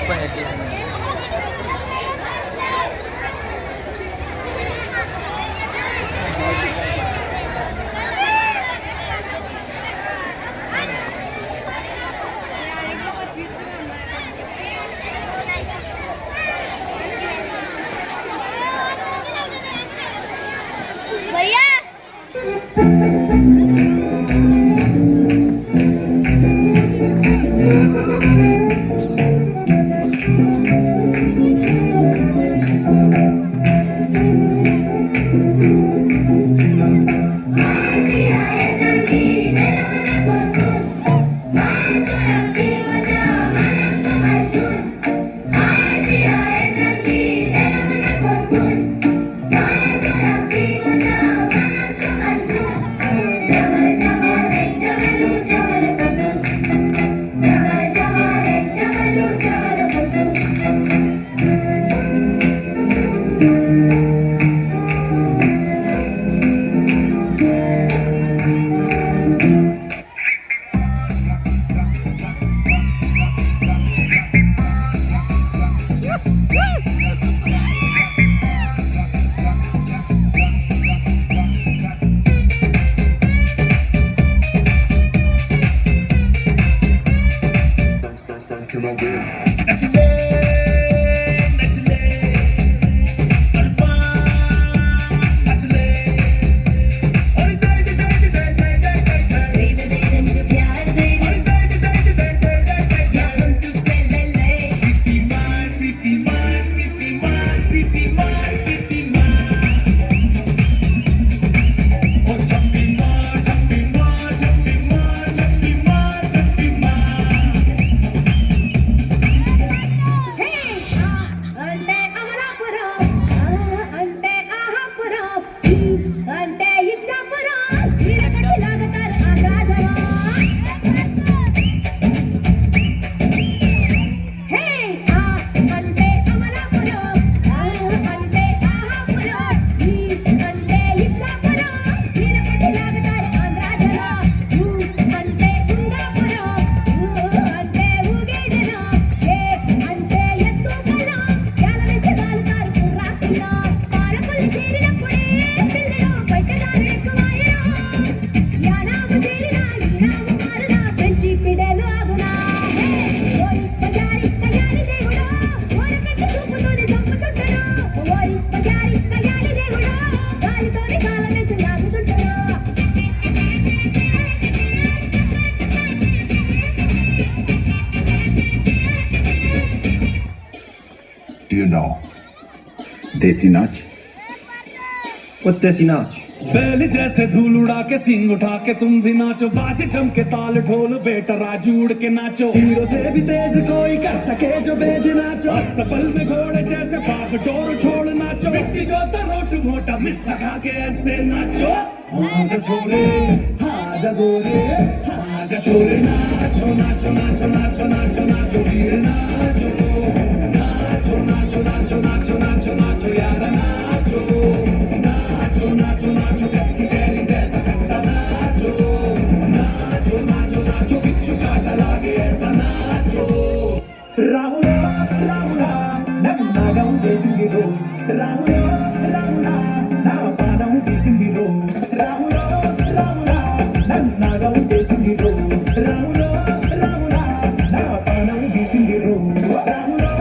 पण येते. Do you know देसी नाच? What's देसी नाच? बैल जैसे धूल उड़ा के सिंग उठा के तुम भी नाचो, बाजे जम के ताल ढोल बेटा राजू उड़ के नाचो। हीरो से भी तेज कोई कर सके जो बेद नाचो। अस्तबल में घोड़े जैसे भाग डोर छोड़ नाचो। मिट्टी जो रोट मोटा मिर्चा खा के ऐसे नाचो। हाँ जा छोरे, हाँ जा गोरे, हाँ जा छोरे, नाचो नाचो नाचो नाचो नाचो नाचो वीर नाचो नाचो नाचो नाचो नाचो नाचो नाचो यार नाचो नाचो नाचो नाचो कच्ची कैरी जैसा खट्टा नाचो नाचो नाचो नाचो बिच्छू काटा लागे ऐसा नाचो। रामुला रामुला नन्ना गाऊं देशिंगी रो, रामुला रामुला नाव पानाऊं देशिंगी रो, रामुला रामुला नन्ना गाऊं देशिंगी रो, रामुला रामुला नाव पानाऊं देशिंगी रो, रामुला